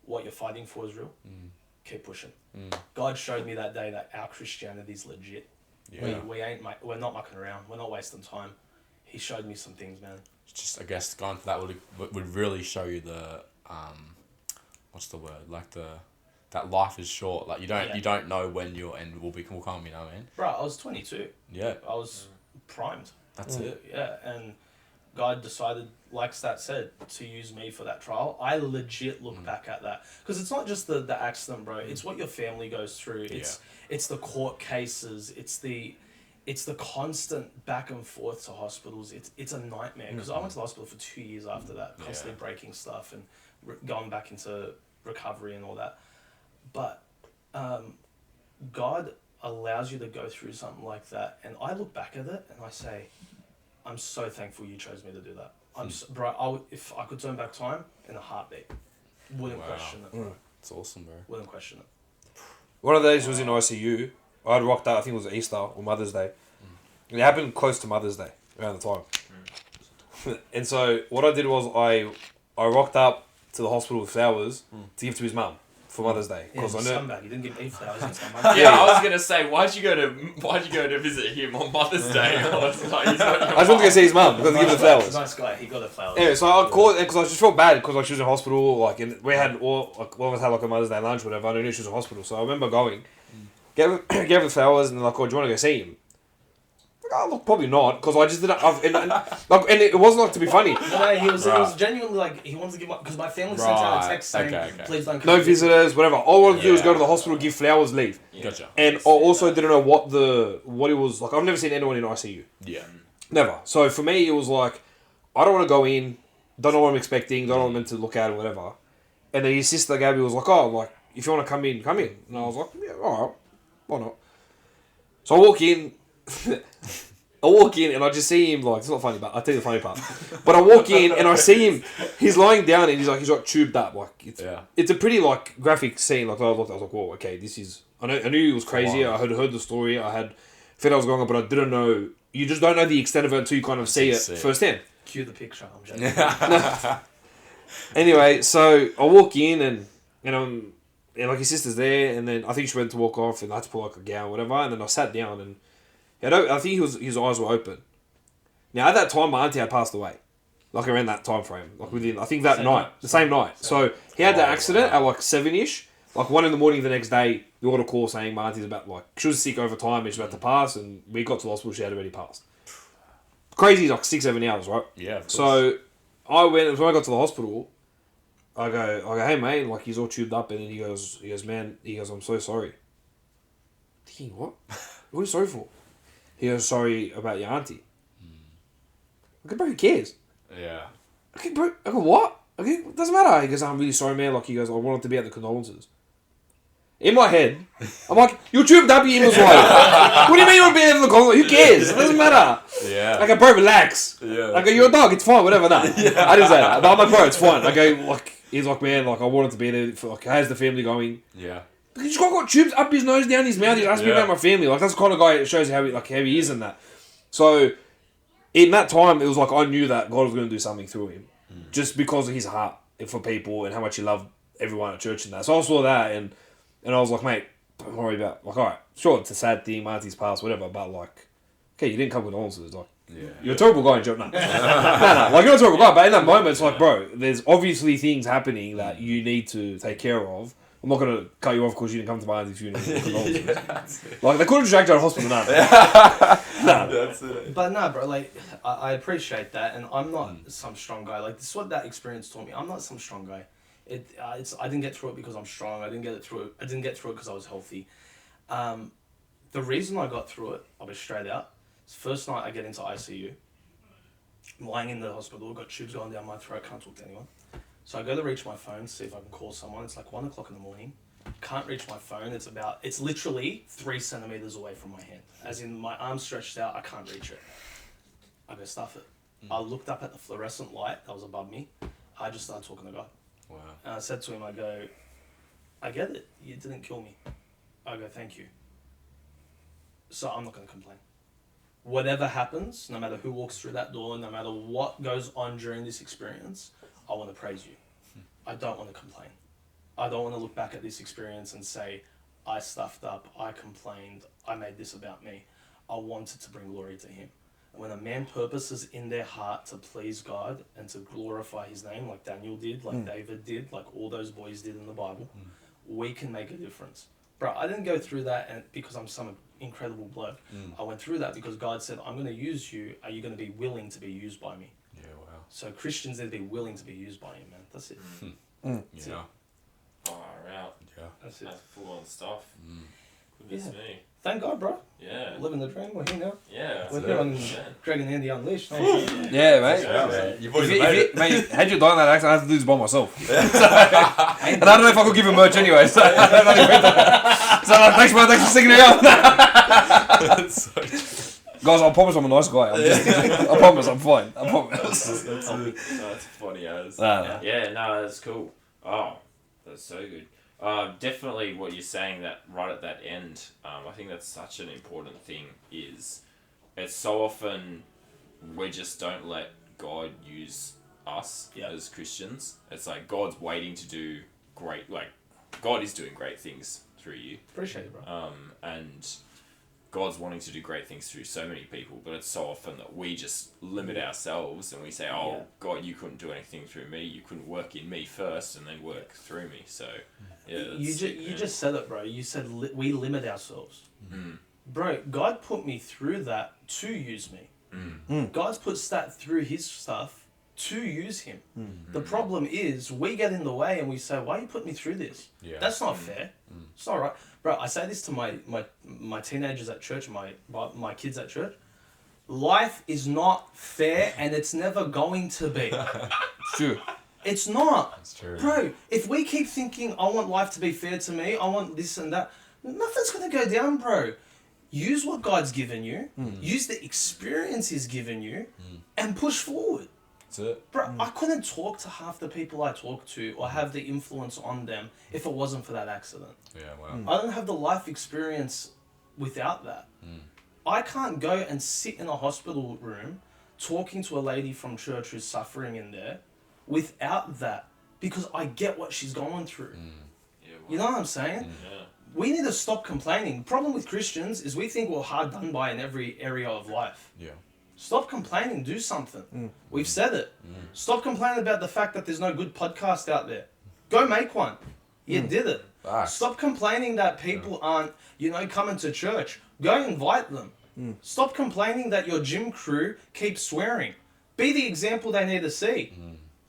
what you're fighting for is real, keep pushing. God showed me that day that our Christianity is legit. Yeah. We're not mucking around, we're not wasting time. He showed me some things, man. Just, I guess, going for that would really show you the, what's the word? Like that life is short. Like you don't know when your end will come. You know what I mean? Bro, I was 22. Yeah. I was primed. That's it. Yeah, and God decided, like Stat said, to use me for that trial. I legit look back at that because it's not just the accident, bro. It's what your family goes through. It's the court cases. It's the constant back and forth to hospitals. It's a nightmare because I went to the hospital for 2 years after that, constantly breaking stuff and going back into recovery and all that. But God allows you to go through something like that, and I look back at it and I say, I'm so thankful you chose me to do that. If I could turn back time in a heartbeat, wouldn't question it. It's awesome, bro. Wouldn't question it. One of those was in ICU. I had rocked up, I think it was Easter or Mother's Day. It happened close to Mother's Day, around the time. And so what I did was I rocked up to the hospital with flowers to give to his mum for Mother's Day. Yeah, he's a I know. scumbag. He didn't give me flowers. He's a scumbag. Yeah, I was gonna say, why'd you go to visit him on Mother's Day? I was like, he's not your I just wanted to go see his mum because I give the flowers. Nice guy. He got the flowers. Anyway, so I called because I just felt bad because she was in hospital. Like, and we had all of us had like a Mother's Day lunch, or whatever. I knew she was in hospital, so I remember going, gave her the flowers, and they're like, "Oh, do you want to go see him?" Like, oh, look, probably not, because I just didn't. And it wasn't like to be funny. No, he was genuinely like he wanted to give up because my family sent out a text saying, "Please don't come." No visitors, whatever. All I wanted to do was go to the hospital, give flowers, leave. Gotcha. And I also didn't know what it was like. I've never seen anyone in ICU. Yeah. Never. So for me, it was like, I don't want to go in, don't know what I'm expecting, don't know what I'm meant to look at or whatever. And then his sister Gabby was like, oh, like, if you want to come in, come in. And I was like, yeah, alright, why not? So I walk in, I walk in and I just see him, like, it's not funny, but I'll tell you the funny part. But I walk in and I see him, he's lying down and he's like tubed up. Like, it's a pretty, like, graphic scene. Like, I was like, whoa, okay, this is, I knew it was crazy. Wow. I had heard the story. I had felt I was going on, but I didn't know, you just don't know the extent of it until you kind of see it firsthand. Cue the picture, I'm joking. Anyway, so I walk in and like his sister's there, and then I think she went to walk off, and I had to pull like a gown or whatever, and then I sat down, and I think his eyes were open. Now at that time, my auntie had passed away, like around that time frame, like within the same night. So he had that accident at like 7ish, like 1 a.m. the next day. We got a call saying my auntie's about she was sick over time and she's about to pass, and we got to the hospital, she had already passed. Crazy, like 6-7 hours, right? Yeah. Of course. So when I got to the hospital, I go, hey mate, like he's all tubed up, and then he goes, man, I'm so sorry. Thinking, what? What are you sorry for? He goes, sorry about your auntie. I go, bro, who cares? Yeah. Okay, bro. I go, what? Okay, it doesn't matter. He goes, I'm really sorry, man. Like, he goes, I wanted to be at the condolences. In my head, I'm like, you're tubed up, you in-laws wife. What do you mean you want to be there for the condolences? Who cares? It doesn't matter. Yeah. I go, bro, relax. Yeah. I go, you're a dog, it's fine, whatever. No. Yeah. I didn't say that. But I'm like, bro, it's fine. I go, like, he's like, man, like, I wanted to be there for, like, how's the family going? Yeah. He's got tubes up his nose, down his mouth. He's asking me about my family. Like, that's the kind of guy that shows how he is and that. So, in that time, it was like I knew that God was going to do something through him. Just because of his heart for people and how much he loved everyone at church and that. So I saw that and I was like, mate, don't worry about, like, alright, sure, it's a sad thing, my auntie's passed, whatever, but like, okay, you didn't come with condolences, like, you're a terrible guy in church. No. No, like, you're not a terrible guy, but in that moment, it's like, bro, there's obviously things happening that you need to take care of. I'm not going to cut you off because you didn't come to my auntie's funeral. Like, they could have dragged you out of hospital now. That's it. But no, bro, like, I appreciate that, and I'm not some strong guy. Like, this is what that experience taught me. I'm not some strong guy. I didn't get through it because I'm strong. I didn't get through it because I was healthy. The reason I got through it, I'll be straight out. First night I get into ICU. I'm lying in the hospital, got tubes going down my throat, can't talk to anyone. So I go to reach my phone, see if I can call someone. It's like 1 o'clock in the morning. Can't reach my phone. It's literally 3 centimeters away from my hand. As in, my arm stretched out, I can't reach it. I go, stuff it. I looked up at the fluorescent light that was above me. I just started talking to God. Wow. And I said to him, I go, I get it. You didn't kill me. I go, thank you. So I'm not going to complain. Whatever happens, no matter who walks through that door, no matter what goes on during this experience, I want to praise you. I don't want to complain. I don't want to look back at this experience and say, I stuffed up, I complained, I made this about me. I wanted to bring glory to him. And when a man purposes in their heart to please God and to glorify his name, like Daniel did, like David did, like all those boys did in the Bible, we can make a difference. Bro, I didn't go through that because I'm some incredible bloke. I went through that because God said, I'm going to use you. Are you going to be willing to be used by me? Yeah, wow. So Christians need to be willing to be used by him, man. That's it. That's it. Far out. Yeah. That's it. That's full on stuff. Goodness me. Thank God, bro. Yeah. Living the dream. We're here now. Yeah. We're here on Greg and Andy Unleashed. Yeah, mate. Yeah. You've already made it. Mate, had you done that accent, I had to do this by myself. And I don't know if I could give him merch anyway. So, like, thanks, man. Thanks for sticking it out. That's so true. Guys, I promise I'm a nice guy. I promise I'm fine. I promise. That's funny as. Nah. Yeah, no, that's cool. Oh, that's so good. Definitely what you're saying that right at that end, I think that's such an important thing is it's so often we just don't let God use us as Christians. It's like God's waiting to do great, like God is doing great things through you. Appreciate it, bro. And God's wanting to do great things through so many people, but it's so often that we just limit ourselves and we say, oh, God, you couldn't do anything through me. You couldn't work in me first and then work through me. So, yeah. You just said it, bro. You said we limit ourselves. Bro, God put me through that to use me. God's put that through his stuff to use him. The problem is we get in the way and we say, why are you putting me through this? Yeah. That's not fair. It's not right. Bro, I say this to my teenagers at church, my kids at church. Life is not fair and it's never going to be. True. It's not. That's true. Bro, if we keep thinking, I want life to be fair to me, I want this and that, nothing's going to go down, bro. use what God's given you, use the experience He's given you, and push forward. That's it. Bro, I couldn't talk to half the people I talk to or have the influence on them if it wasn't for that accident. Yeah, wow. I don't have the life experience without that. I can't go and sit in a hospital room talking to a lady from church who's suffering in there without that, because I get what she's going through. You know what I'm saying? Yeah. We need to stop complaining. The problem with Christians is we think we're hard done by in every area of life. Yeah. Stop complaining, do something. We've said it. Stop complaining about the fact that there's no good podcast out there. Go make one. You did it. Facts. Stop complaining that people aren't, coming to church. Go invite them. Stop complaining that your gym crew keeps swearing. Be the example they need to see.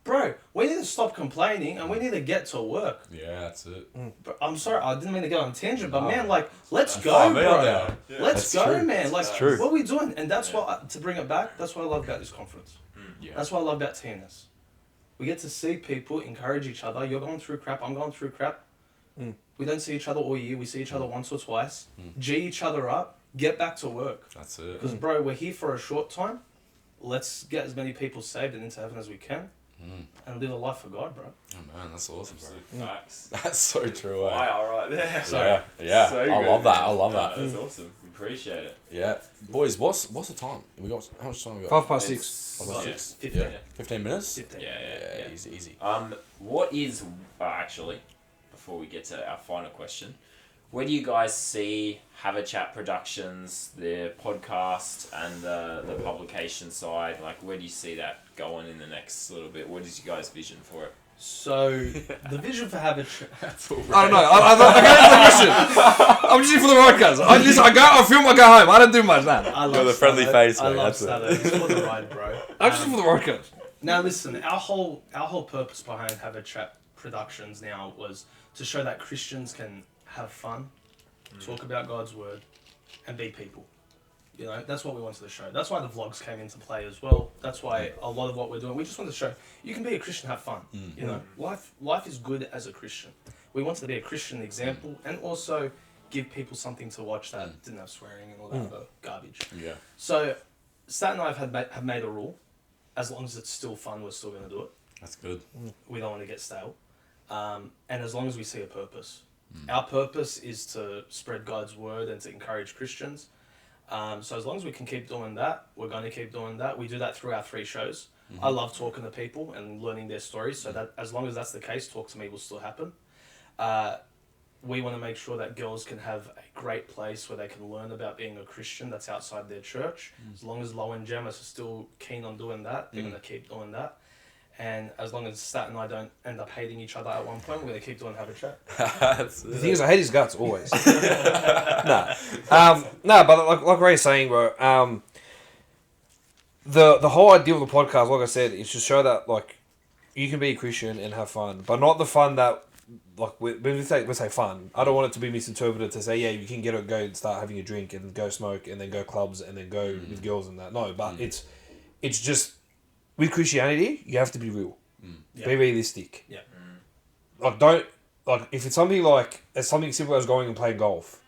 Bro, we need to stop complaining and we need to get to work. Yeah, that's it. Bro, I'm sorry, I didn't mean to go on a tangent, but No. man, let's go, Oh, man, bro. yeah. Let's That's go, true. man. That's true. What are we doing? And that's what, to bring it back, that's what I love about this conference. Yeah. That's what I love about TNS. We get to see people encourage each other. You're going through crap, I'm going through crap. We don't see each other all year. We see each other once or twice. G each other up. Get back to work. That's it. Because, bro, we're here for a short time. Let's get as many people saved and into heaven as we can. And live a life for God, bro. Oh man, that's awesome, bro. Facts. That's so true. Why, all right there. Yeah. So I good. love that. I love that. That's awesome. Appreciate it. Yeah, boys. What's the time? We got how much time we got? 6:30. It's- 6. 15. Yeah. 15 minutes. 15. Yeah. Easy. What is actually, before we get to our final question, where do you guys see HaveaChat Productions, the podcast and the publication side? Like, where do you see that going in the next little bit? What is your guys' vision for it? So, the vision for HaveaChat... I don't know. I can't answer the question. I'm just here for the broadcast. I film, I go home. I don't do much now. I love You're the friendly Stavo. face, I mate, love that's it. Stavo. He's for the ride, bro. I'm just here for the broadcast. Now listen, our whole purpose behind HaveaChat Productions now was to show that Christians can have fun, talk about God's word, and be people. That's what we wanted to show. That's why the vlogs came into play as well. That's why a lot of what we're doing, we just wanted to show you can be a Christian, have fun. Life is good as a Christian. We wanted to be a Christian example and also give people something to watch that didn't have swearing and all that other garbage. Yeah. So, Stat and I have made a rule. As long as it's still fun, we're still going to do it. That's good. We don't want to get stale. And as long as we see a purpose. Our purpose is to spread God's word and to encourage Christians. So as long as we can keep doing that, we're going to keep doing that. We do that through our 3 shows. I love talking to people and learning their stories. So that as long as that's the case, Talk to Me will still happen. We want to make sure that girls can have a great place where they can learn about being a Christian that's outside their church. As long as Lo and Gemma are still keen on doing that, they're going to keep doing that. And as long as Stat and I don't end up hating each other at one point, we're going to keep doing HaveaChat. That's The thing is, I hate his guts always. But like Ray's saying, bro, the whole idea of the podcast, like I said, is to show that you can be a Christian and have fun, but not the fun that when we say fun. I don't want it to be misinterpreted to say you can go and start having a drink and go smoke and then go clubs and then go with girls and that. No, but it's just with Christianity, you have to be real, be realistic. Yeah. Don't. If it's something as something simple as going and playing golf,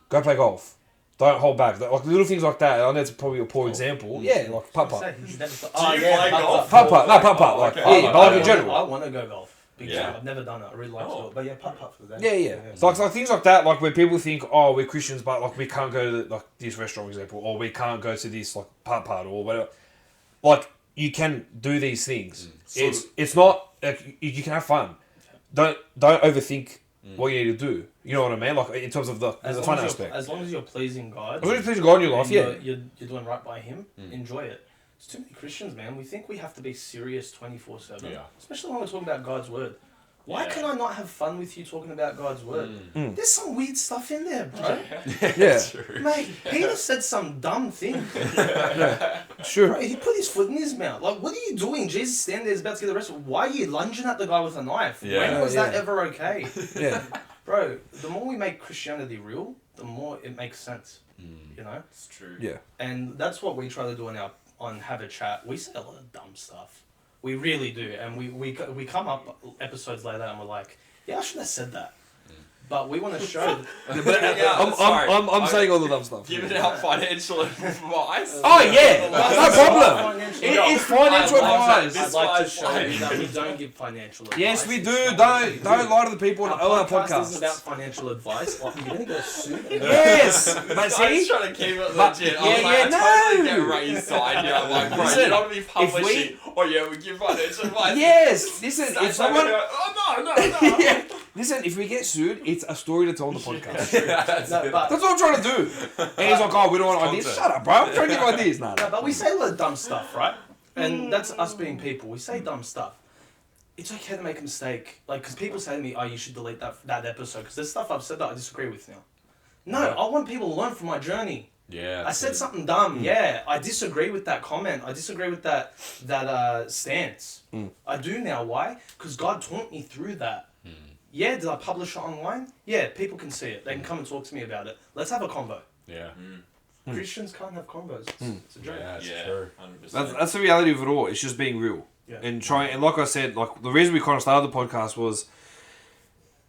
go play golf. Don't hold back. Little things like that. I know it's probably a poor example. Yeah, putt-putt. play golf? Putt-putt. No, putt-putt. But in general. I want to go golf. Yeah. I've never done it. I really like to do it. But yeah, putt for the Yeah, day. yeah. So things like that, where people think, oh, we're Christians, but we can't go to this restaurant, for example, or we can't go to this putt-putt or whatever. You can do these things. It's not you can have fun. Don't overthink what you need to do. You know what I mean? In terms of the fun aspect. As long as you're pleasing God. As long as you're pleasing God in your life, and you're doing right by Him. Enjoy it. There's too many Christians, man. We think we have to be serious 24/7. Yeah. Especially when we're talking about God's word. Why Yeah. can I not have fun with you talking about God's word? There's some weird stuff in there, bro. Yeah, Mate, Peter said some dumb thing. sure. Bro, he put his foot in his mouth. What are you doing? Jesus standing there is about to get arrested. Why are you lunging at the guy with a knife? Yeah. When was that Yeah. ever okay? Yeah, Bro, the more we make Christianity real, the more it makes sense. You know? It's true. yeah. And that's what we try to do on HaveaChat. We say a lot of dumb stuff. We really do. And we come up episodes later and we're like, yeah, I shouldn't have said that. But we want to show. I'm saying all the dumb stuff. Giving out financial advice. Oh yeah, no problem. Financial It's financial advice. I'd like to show you that we don't give financial advice. Yes, we do. Don't lie to the people on our podcast podcast. isn't about financial advice. Like, you're gonna get a suit. Yes, but I was see, trying to keep it But- legit. yeah, I was like, yeah, I totally no. get Ray's side here. I'm like, bro, Listen, you don't be if publishing. Oh yeah, we give financial advice. yes. Listen, That's if someone, oh no. yeah. Listen, if we get sued, it's a story to tell on the podcast. That's No, it. but That's what I'm trying to do. And he's like, oh, we don't want ideas. Content. Shut up, bro. I'm trying to give ideas. Nah, No, nah. but we say a lot of dumb stuff, right? And that's us being people. We say dumb stuff. It's okay to make a mistake. Like, because people say to me, oh, you should delete that episode. Because there's stuff I've said that I disagree with now. No, I want people to learn from my journey. Yeah. I said something dumb. Yeah, I disagree with that comment. I disagree with that stance. I do now. Why? Because God taught me through that. Yeah, did I publish it online? Yeah, people can see it. They can come and talk to me about it. Let's have a convo. Yeah. Christians can't have combos. It's a joke. Yeah, it's Yeah, true. 100%. That's the reality of it all. It's just being real. Yeah. And like I said, like the reason we kind of started the podcast was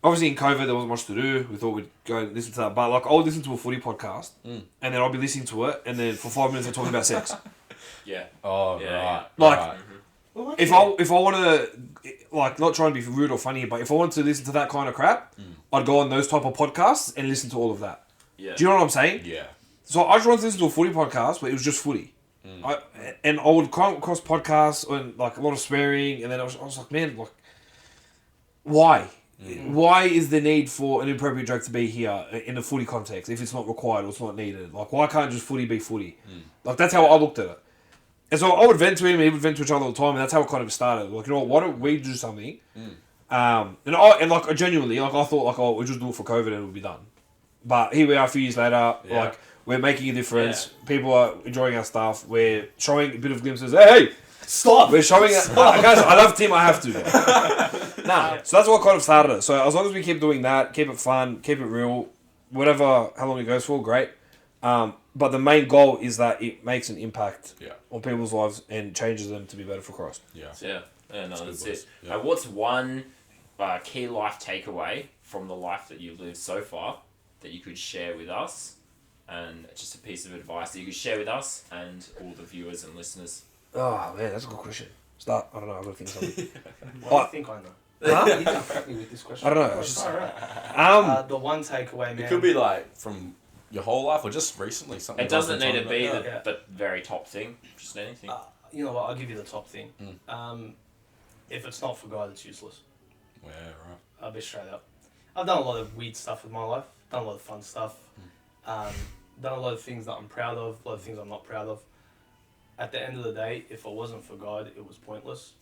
obviously in COVID there wasn't much to do. We thought we'd go and listen to that. But like I would listen to a footy podcast and then I'll be listening to it and then for 5 minutes they're talking about sex. Yeah. Oh, Yeah, right. Like, right. Well, If I want to, like, not trying to be rude or funny, but if I wanted to listen to that kind of crap, I'd go on those type of podcasts and listen to all of that. Yeah. Do you know what I'm saying? Yeah. So I just wanted to listen to a footy podcast where it was just footy. I would come across podcasts and like a lot of swearing, and then I was like, man, like, why? Why is the need for an inappropriate joke to be here in a footy context if it's not required or it's not needed? Like, why can't just footy be footy? Like, that's how I looked at it. And so I would vent to him, he would vent to each other all the time, and that's how it kind of started. Like, you know what, why don't we do something? And like, genuinely, like, I thought, like, oh, we'll just do it for COVID and it'll be done. But here we are a few years later, Yeah. like, we're making a difference. People are enjoying our stuff. We're showing a bit of glimpses. Hey! Stop! We're showing it. Guys, I love Tim, I have to. Nah, so that's what kind of started it. So as long as we keep doing that, keep it fun, keep it real, whatever, how long it goes for, great. But the main goal is that it makes an impact on people's lives and changes them to be better for Christ. Yeah. Yeah, no, that's good, it. boys. Yeah. What's one key life takeaway from the life that you've lived so far that you could share with us? And just a piece of advice that you could share with us and all the viewers and listeners. Oh, man, that's a good question. Start. I don't know, I've got to think of something. Well, I think I know. Huh? You can prep me with this question. I don't know. Oh, It's just, alright. The one takeaway, man. It could be like from your whole life or just recently something. It doesn't need to be Yeah. the very top thing, just anything. You know what? I'll give you the top thing. If it's not for God, it's useless. Yeah, right. I'll be straight up. I've done a lot of weird stuff with my life. Done a lot of fun stuff. Done a lot of things that I'm proud of. A lot of things I'm not proud of. At the end of the day, if it wasn't for God, it was pointless.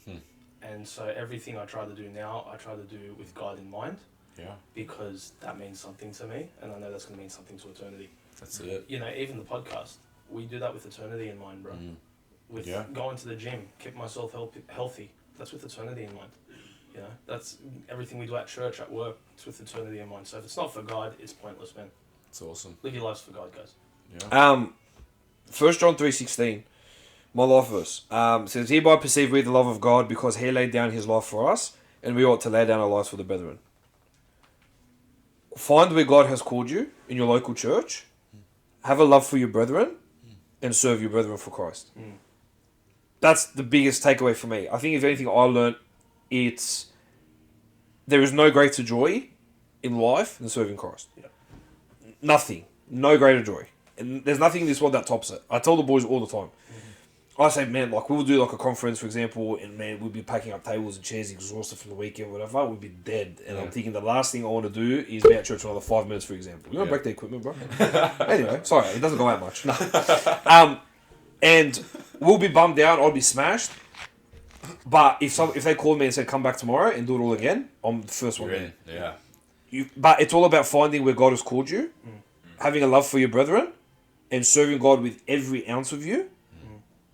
And so everything I try to do now, I try to do with God in mind. Yeah. Because that means something to me, and I know that's going to mean something to eternity. That's it. You know, even the podcast, we do that with eternity in mind, bro. With going to the gym, keep myself healthy, that's with eternity in mind. You know, that's everything we do at church, at work, it's with eternity in mind. So if it's not for God, it's pointless, man. It's awesome. Live your lives for God, guys. Yeah. 1 John 3:16, my life verse, says, hereby perceive we the love of God because he laid down his life for us, and we ought to lay down our lives for the brethren. Find where God has called you in your local church, have a love for your brethren, and serve your brethren for Christ. That's the biggest takeaway for me. I think if anything I learned, it's there is no greater joy in life than serving Christ. Nothing. No greater joy. And there's nothing in this world that tops it. I tell the boys all the time. I say, man, like, we'll do, like, a conference, for example, and, man, we'll be packing up tables and chairs, exhausted from the weekend, whatever. We'll be dead. And I'm thinking the last thing I want to do is be at church for another 5 minutes, for example. You don't break the equipment, bro. Anyway, sorry, it doesn't go out much. No. And we'll be bummed out. I'll be smashed. But if they called me and said, come back tomorrow and do it all again, I'm the first one there. Yeah. But it's all about finding where God has called you, having a love for your brethren, and serving God with every ounce of you,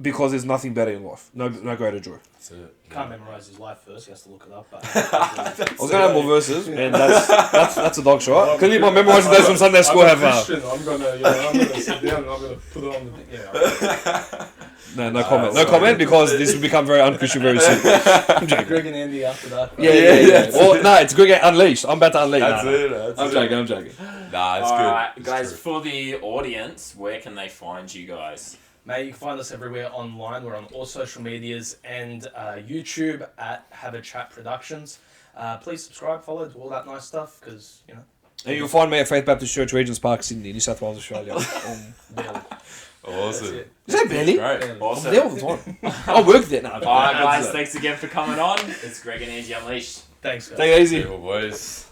because there's nothing better in life. No greater joy. That's it. You can't memorize his life first, he has to look it up. But I was going to have more verses, and that's a dog shot. Clearly my memorizing days from Sunday school have... I'm gonna sit down and I'm gonna put it on the... No comment. No comment because this will become very unchristian very soon. I'm joking. Greg and Andy after that. Yeah. Well, no, it's Greg Unleashed. I'm about to unleash. That's No. it. I'm joking. Nah, it's All good. right, It's guys. true. For the audience, where can they find you guys? Mate, you can find us everywhere online. We're on all social medias and YouTube at HaveaChat Productions. Please subscribe, follow, do all that nice stuff because, you know. And you'll find me at Faith Baptist Church, Regents Park, Sydney, New South Wales, Australia. Barely. Awesome. That's it. Is that Benny? Great. Barely. I'm Awesome. there all the time. I work there now. All right, guys. Thanks again for coming on. It's Greg and Angie Unleashed. Thanks, guys. Take it easy. Cool, boys.